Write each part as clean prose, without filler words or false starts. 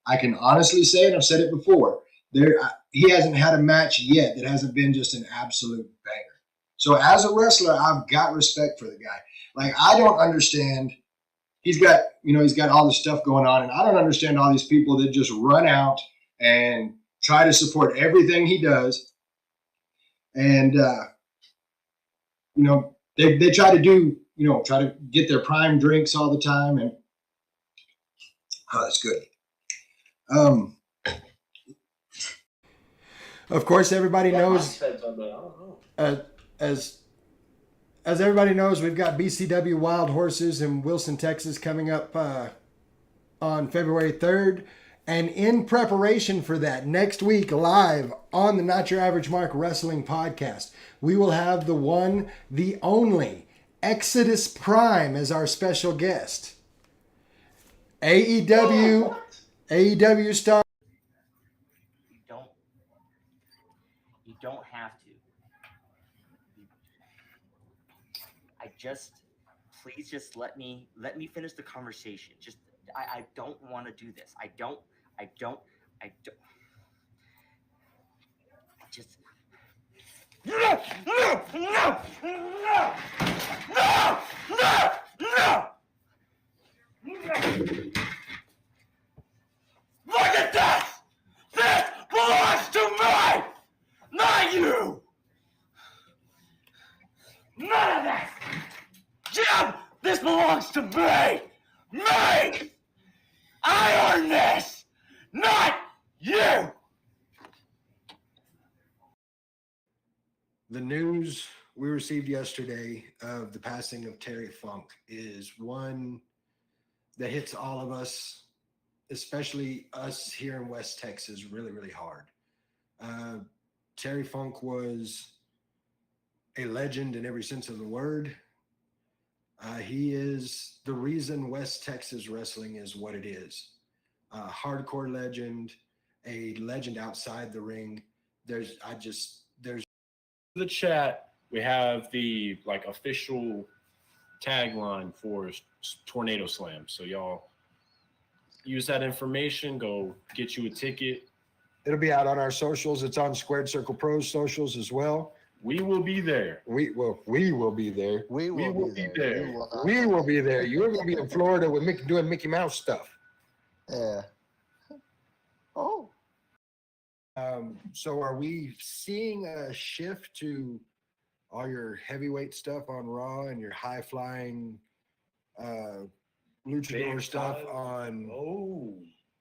I can honestly say, and I've said it before, he hasn't had a match yet that hasn't been just an absolute banger. So as a wrestler, I've got respect for the guy. Like I don't understand. He's got all this stuff going on, and I don't understand all these people that just run out and try to support everything he does. And they try to do try to get their prime drinks all the time, and that's good. Of course, everybody knows. As everybody knows, we've got BCW Wild Horses in Wilson, Texas, coming up on February 3rd. And in preparation for that, next week, live on the Not Your Average Mark Wrestling Podcast, we will have the one, the only, Exodus Prime as our special guest. AEW star. You don't have to. Please just let me finish the conversation. I don't want to do this. I don't. No! Look at this! This belongs to me! Not you! None of this! Jim, this belongs to me! Me! I earned this! Not you! The news we received yesterday of the passing of Terry Funk is one that hits all of us, especially us here in West Texas, really, really hard. Terry Funk was a legend in every sense of the word. He is the reason West Texas wrestling is what it is. A hardcore legend, a legend outside the ring. There's the chat. We have the official tagline for Tornado Slam. So y'all use that information. Go get you a ticket. It'll be out on our socials. It's on Squared Circle Pro's socials as well. We will be there. We will be there. We will be there. We will be there. You're going to be in Florida with doing Mickey Mouse stuff. Yeah. Oh. So are we seeing a shift to all your heavyweight stuff on Raw and your high flying luchador stuff on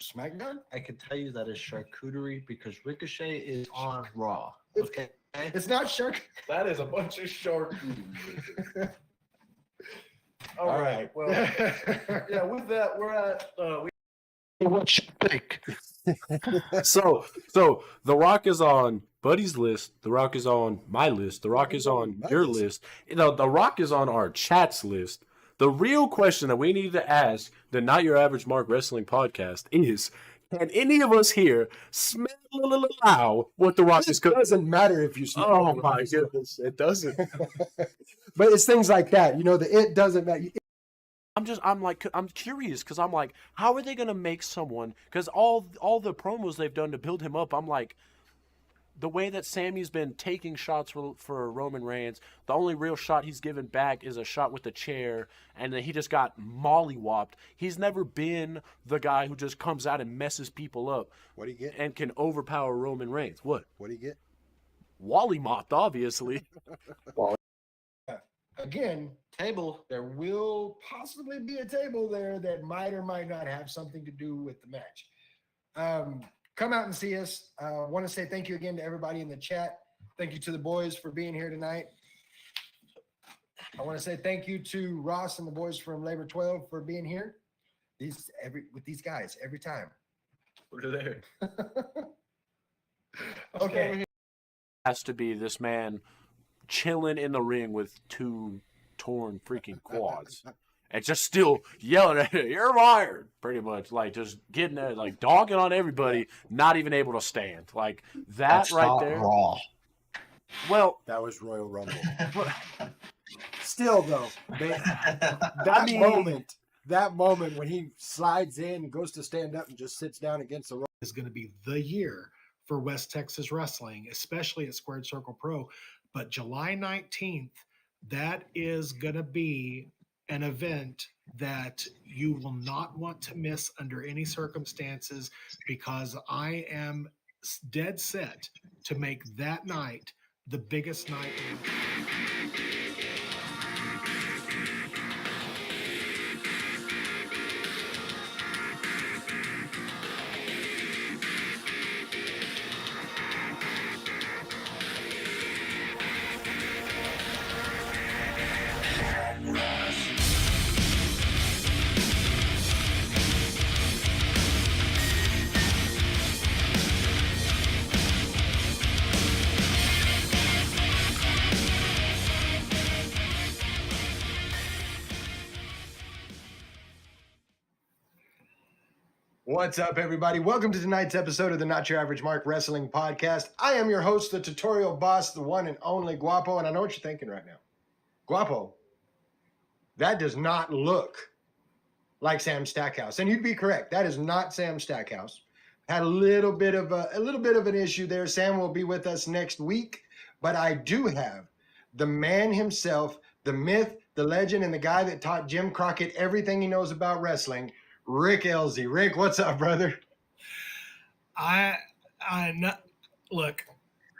SmackDown? I can tell you that is charcuterie because Ricochet is on Raw. Okay. It's not shark. That is a bunch of charcuterie. All right. Well, yeah. With that, we're at. What you think? So The Rock is on Buddy's list. The Rock is on my list. The Rock is on your list. The Rock is on our chat's list. The real question that we need to ask the Not Your Average Mark Wrestling Podcast is, can any of us here smell what The Rock is cooking? It doesn't matter if you smell. Oh my goodness, it doesn't. But it's things like that. It doesn't matter. I'm curious because I'm like, how are they going to make someone? Because all the promos they've done to build him up, I'm like, the way that Sammy's been taking shots for Roman Reigns, the only real shot he's given back is a shot with the chair, and then he just got mollywopped. He's never been the guy who just comes out and messes people up. What do you get? And can overpower Roman Reigns. What do you get? Wally mopped, obviously. Again, table. There will possibly be a table there that might or might not have something to do with the match. Come out and see us. I want to say thank you again to everybody in the chat. Thank you to the boys for being here tonight. I want to say thank you to Ross and the boys from Labor 12 for being here. With these guys every time. We're there. Okay. Has to be this man chilling in the ring with two torn freaking quads. And just still yelling at it, you're fired, pretty much. Just getting there, dogging on everybody, not even able to stand. That's right there. Raw. Well, that was Royal Rumble. Still, though, that moment, that moment when he slides in, goes to stand up, and just sits down against the rope. Is going to be the year for West Texas Wrestling, especially at Squared Circle Pro. But July 19th, that is going to be an event that you will not want to miss under any circumstances, because I am dead set to make that night the biggest night in What's up, everybody? Welcome to tonight's episode of the Not Your Average Mark Wrestling Podcast. I am your host, the tutorial boss, the one and only Guapo, and I know what you're thinking right now. Guapo, that does not look like Sam Stackhouse, and you'd be correct. That is not Sam Stackhouse. Had a little bit of an issue there. Sam will be with us next week, but I do have the man himself, the myth, the legend, and the guy that taught Jim Crockett everything he knows about wrestling, Rick Elzy. Rick, what's up, brother? Look,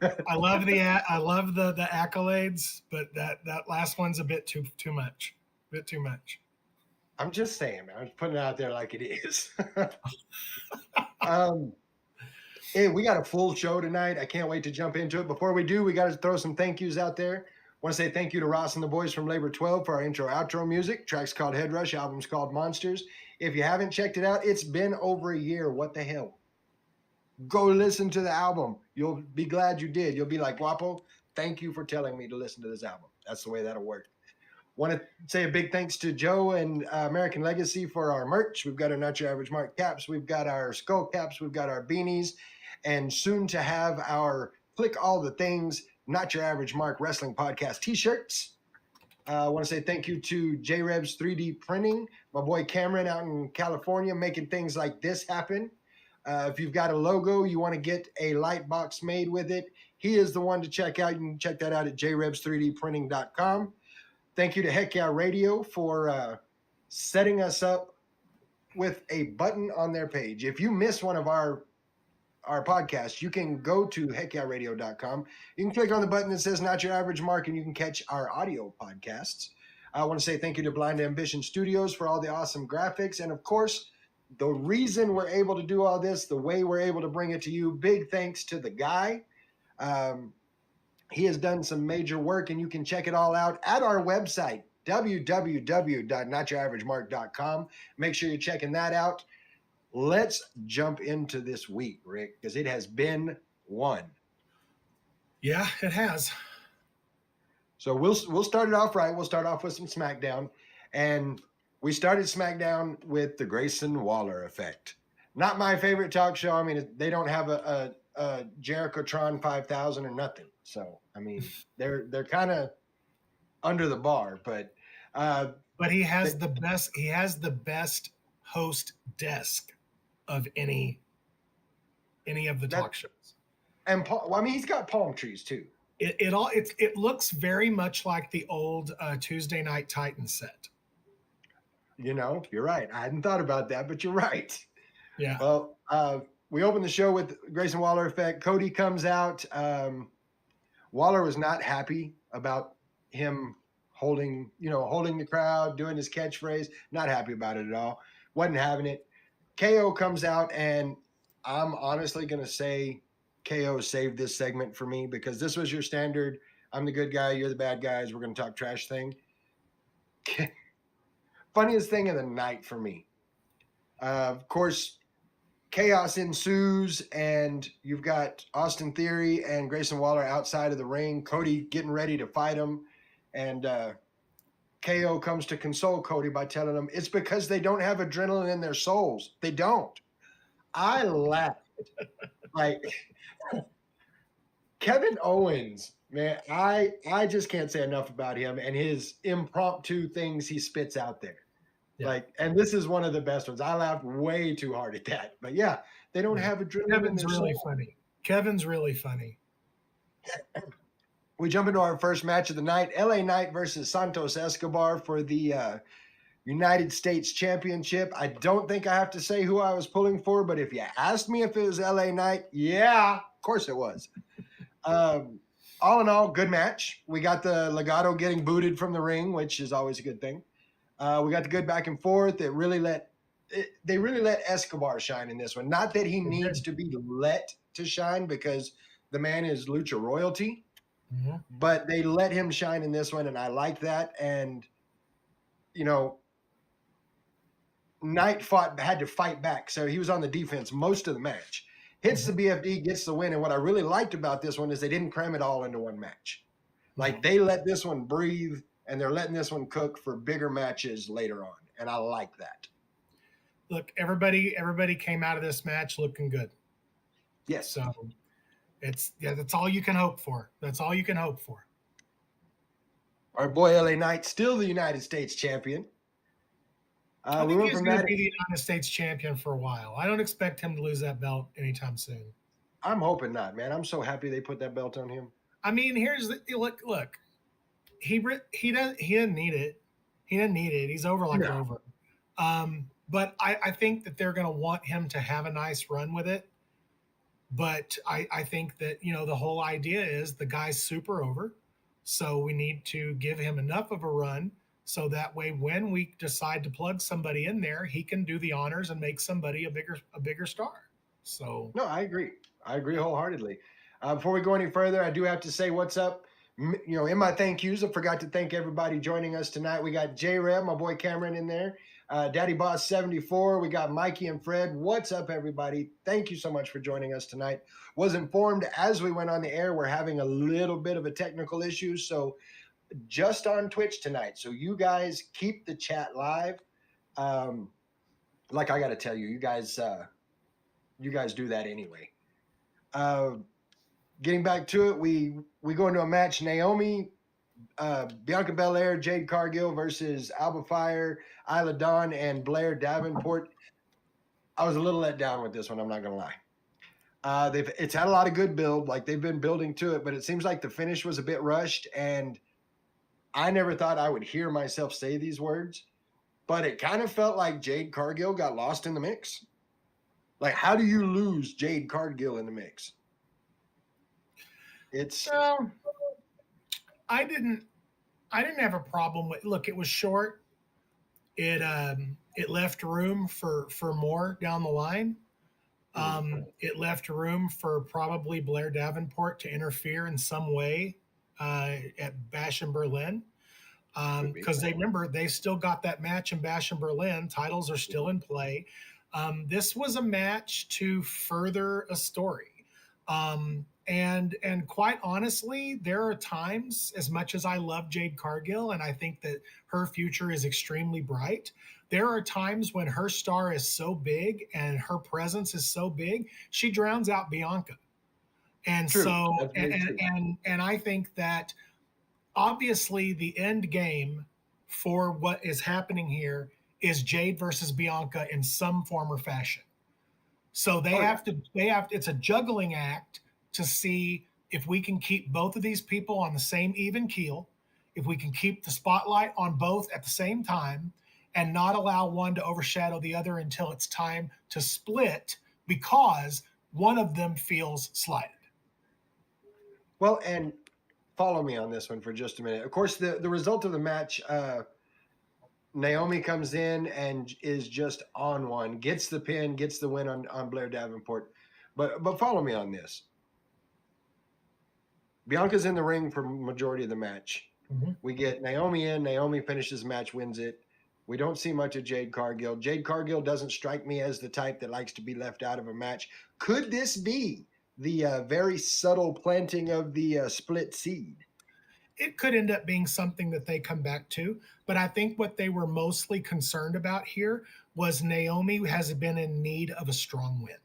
I love the accolades, but that last one's a bit too much. I'm just saying, man. I'm putting it out there like it is. Hey, we got a full show tonight. I can't wait to jump into it. Before we do, we got to throw some thank yous out there. Want to say thank you to Ross and the boys from Labor 12 for our intro outro music. Track's called Head Rush, album's called Monsters. If you haven't checked it out, it's been over a year. What the hell? Go listen to the album. You'll be glad you did. You'll be like, Guapo, thank you for telling me to listen to this album. That's the way that'll work. Want to say a big thanks to Joe and American Legacy for our merch. We've got our Not Your Average Mark caps. We've got our skull caps. We've got our beanies. And soon to have our Click All the Things Not Your Average Mark Wrestling Podcast t-shirts. I want to say thank you to J-Rebs 3D Printing, my boy Cameron out in California, making things like this happen. If you've got a logo, you want to get a light box made with it, he is the one to check out. You can check that out at jrebs3dprinting.com. Thank you to Heck Yeah Radio for setting us up with a button on their page. If you miss one of our podcast, you can go to heckyeahradio.com. You can click on the button that says Not Your Average Mark, and you can catch our audio podcasts. I want to say thank you to Blind Ambition Studios for all the awesome graphics. And of course, the reason we're able to do all this, the way we're able to bring it to you, big thanks to the guy. He has done some major work, and you can check it all out at our website, www.notyouraverage.mark.com. Make sure you're checking that out. Let's jump into this week, Rick, because it has been one. Yeah, it has. So we'll start it off right. We'll start off with some SmackDown. And we started SmackDown with the Grayson Waller effect. Not my favorite talk show. I mean, they don't have a Jericho-tron 5000 or nothing. So, I mean, they're kind of under the bar. But he has the best host desk of any of the talk shows. And I mean, he's got palm trees too. It looks very much like the old Tuesday Night Titans set. You know, you're right. I hadn't thought about that, but you're right. Yeah. Well, we opened the show with Grayson Waller effect. Cody comes out. Waller was not happy about him holding the crowd, doing his catchphrase. Not happy about it at all. Wasn't having it. KO comes out, and I'm honestly going to say KO saved this segment for me, because this was your standard, I'm the good guy, you're the bad guys, we're going to talk trash thing. Funniest thing of the night for me. Of course, chaos ensues, and you've got Austin Theory and Grayson Waller outside of the ring. Cody getting ready to fight him, and KO comes to console Cody by telling him it's because they don't have adrenaline in their souls. They don't. I laughed. Like, Kevin Owens, man, I just can't say enough about him and his impromptu things he spits out there. Yeah. Like, and this is one of the best ones. I laughed way too hard at that. But yeah, they don't Yeah. have adrenaline in Kevin's their really soul. funny. Kevin's really funny. We jump into our first match of the night: LA Knight versus Santos Escobar for the United States Championship. I don't think I have to say who I was pulling for, but if you asked me if it was LA Knight, yeah, of course it was. All in all, good match. We got the Legado getting booted from the ring, which is always a good thing. We got the good back and forth. They really let Escobar shine in this one. Not that he needs to be let to shine, because the man is lucha royalty, Mhm. but they let him shine in this one, and I like that. And you know, Knight had to fight back, so he was on the defense most of the match. Hits the BFD, gets the win. And what I really liked about this one is they didn't cram it all into one match. Like, they let this one breathe, and they're letting this one cook for bigger matches later on, and I like that. Look, everybody came out of this match looking good. Yes. So that's all you can hope for. That's all you can hope for. Our boy LA Knight, still the United States champion. I We think went he's from going to that. be the United States champion for a while. I don't expect him to lose that belt anytime soon. I'm hoping not, man. I'm so happy they put that belt on him. I mean, here's the look. He doesn't need it. He doesn't need it. He's over like No. over. But I think that they're going to want him to have a nice run with it. But I think that, the whole idea is the guy's super over. So we need to give him enough of a run so that way when we decide to plug somebody in there, he can do the honors and make somebody a bigger star. So No, I agree. I agree wholeheartedly. Before we go any further, I do have to say what's up. In my thank yous, I forgot to thank everybody joining us tonight. We got J-Rev, my boy Cameron in there. Daddy Boss 74. We got Mikey and Fred. What's up, everybody? Thank you so much for joining us tonight. Was informed as we went on the air, we're having a little bit of a technical issue, so just on Twitch tonight. So you guys keep the chat live. Like I got to tell you, you guys do that anyway. Getting back to it, we go into a match. Naomi, Bianca Belair, Jade Cargill versus Alba Fire, Isla Dawn, and Blair Davenport. I was a little let down with this one, I'm not going to lie. It's had a lot of good build. Like, they've been building to it, but it seems like the finish was a bit rushed, and I never thought I would hear myself say these words, but it kind of felt like Jade Cargill got lost in the mix. Like, how do you lose Jade Cargill in the mix? It's I didn't have a problem with. Look, it was short. It left room for more down the line. It left room for probably Blair Davenport to interfere in some way at Bash in Berlin, because they still got that match in Bash in Berlin. Titles are still in play. This was a match to further a story. And quite honestly, there are times, as much as I love Jade Cargill and I think that her future is extremely bright, there are times when her star is so big and her presence is so big, she drowns out Bianca. And True. so, That's very true. and I think that obviously the end game for what is happening here is Jade versus Bianca in some form or fashion. So it's a juggling act to see if we can keep both of these people on the same even keel, if we can keep the spotlight on both at the same time and not allow one to overshadow the other until it's time to split because one of them feels slighted. Well, and follow me on this one for just a minute. Of course, the result of the match, Naomi comes in and is just on one, gets the pin, gets the win on Blair Davenport. But follow me on this. Bianca's in the ring for majority of the match. Mm-hmm. We get Naomi in. Naomi finishes the match, wins it. We don't see much of Jade Cargill. Jade Cargill doesn't strike me as the type that likes to be left out of a match. Could this be the very subtle planting of the split seed? It could end up being something that they come back to. But I think what they were mostly concerned about here was Naomi has been in need of a strong win.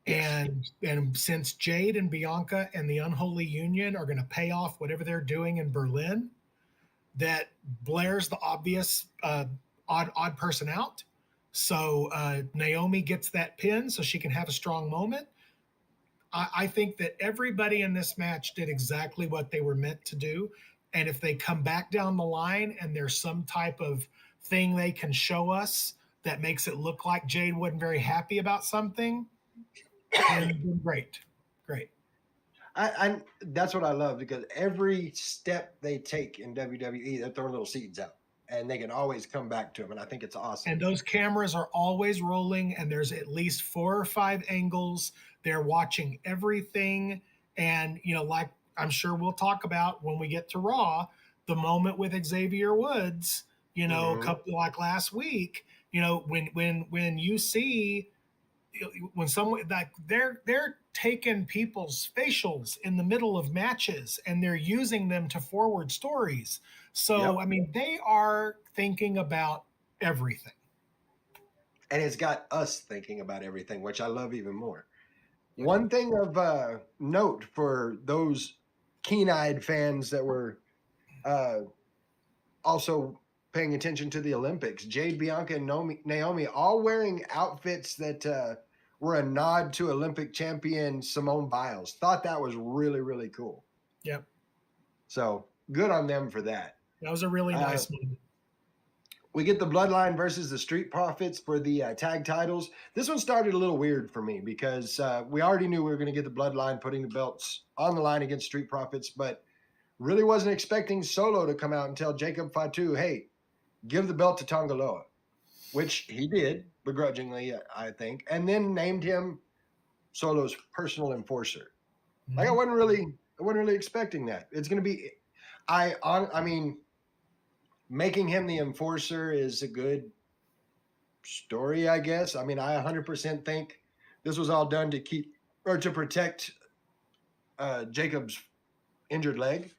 Yes. And since Jade and Bianca and the Unholy Union are going to pay off whatever they're doing in Berlin, that Blair's the obvious odd person out. So Naomi gets that pin so she can have a strong moment. I think that everybody in this match did exactly what they were meant to do. And if they come back down the line and there's some type of thing they can show us that makes it look like Jade wasn't very happy about something, then great. Great. I that's what I love, because every step they take in WWE, they're throwing little seeds out, and they can always come back to them. And I think it's awesome. And those cameras are always rolling, and there's at least 4 or 5 angles. They're watching everything. And, like I'm sure we'll talk about when we get to Raw, the moment with Xavier Woods, a couple like last week, when you see when someone like they're taking people's facials in the middle of matches and they're using them to forward stories. So, Yep. I mean, they are thinking about everything. And it's got us thinking about everything, which I love even more. One thing of note for those keen-eyed fans that were also paying attention to the Olympics, Jade, Bianca, and Naomi all wearing outfits that were a nod to Olympic champion Simone Biles. Thought that was really, really cool. Yep. So good on them for that. That was a really nice moment. We get the Bloodline versus the Street Profits for the tag titles. This one started a little weird for me because we already knew we were going to get the Bloodline putting the belts on the line against Street Profits, but really wasn't expecting Solo to come out and tell Jacob Fatu, hey, give the belt to Tonga Loa, which he did begrudgingly, I think, and then named him Solo's personal enforcer. Like I wasn't really expecting that. It's going to be, I mean, making him the enforcer is a good story, I guess. I mean, I 100% think this was all done to keep or to protect Jacob's injured leg.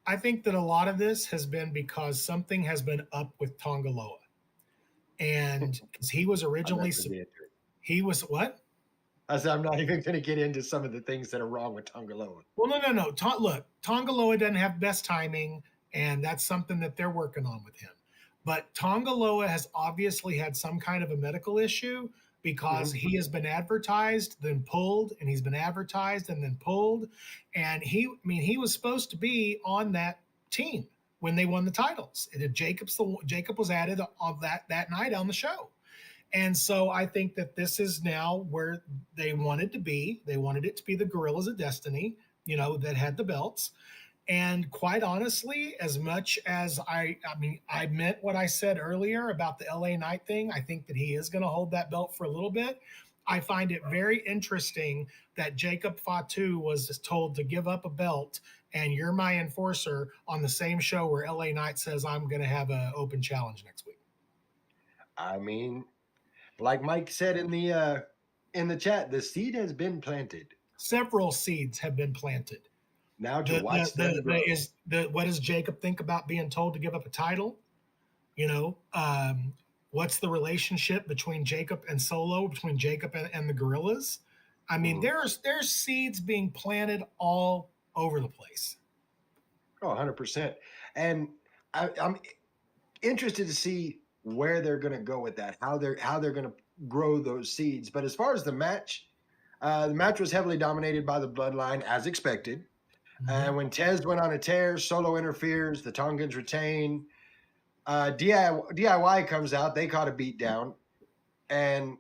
I think that a lot of this has been because something has been up with Tonga Loa. And because he was originally, he was what? I said, I'm not even going to get into some of the things that are wrong with Tonga Loa. Well, no. Look, Tonga Loa doesn't have best timing, and that's something that they're working on with him. But Tonga Loa has obviously had some kind of a medical issue because he has been advertised, then pulled, and he's been advertised and then pulled. And he was supposed to be on that team when they won the titles. Jacob was added on that night on the show. And so I think that this is now where they wanted to be. They wanted it to be the Gorillas of Destiny, that had the belts. And quite honestly, as much as I meant what I said earlier about the LA Knight thing, I think that he is going to hold that belt for a little bit. I find it very interesting that Jacob Fatu was told to give up a belt and you're my enforcer on the same show where LA Knight says I'm going to have an open challenge next week. I mean, like Mike said in the chat, the seed has been planted. Several seeds have been planted. Now to watch them grow. What does Jacob think about being told to give up a title? What's the relationship between Jacob and Solo, between Jacob and the Gorillas? I mean, there's seeds being planted all over the place. Oh, 100%. And I'm interested to see where they're going to go with that, how they're going to grow those seeds. But as far as the match was heavily dominated by the Bloodline, as expected. And when Tez went on a tear, Solo interferes, the Tongans retain. DIY comes out, they caught a beat down. And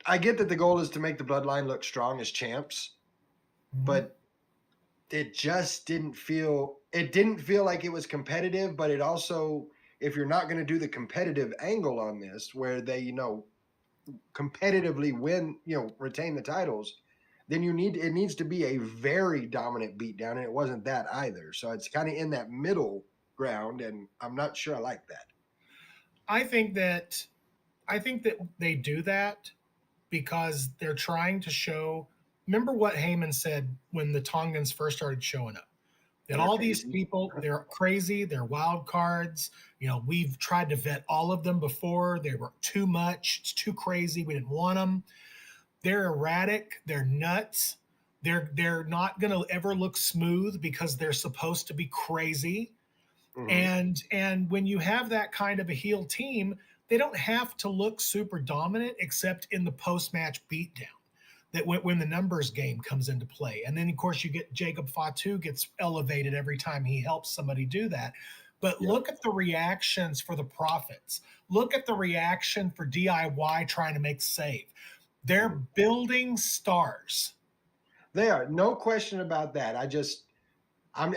I get that the goal is to make the Bloodline look strong as champs, but it just didn't feel like it was competitive. But it also, if you're not going to do the competitive angle on this, where they, competitively win, retain the titles, then it needs to be a very dominant beatdown, and it wasn't that either. So it's kind of in that middle ground, and I'm not sure I like that. I think that they do that because they're trying to show. Remember what Heyman said when the Tongans first started showing up? That all these people, they're crazy, they're wild cards. We've tried to vet all of them before. They were too much. It's too crazy. We didn't want them. They're erratic. They're nuts. They're not going to ever look smooth because they're supposed to be crazy. And when you have that kind of a heel team, they don't have to look super dominant except in the post-match beatdown. That when the numbers game comes into play. And then of course you get Jacob Fatu gets elevated every time he helps somebody do that. But look at the reactions for the Profits. Look at the reaction for DIY trying to make save. They're building stars. They are, no question about that. I'm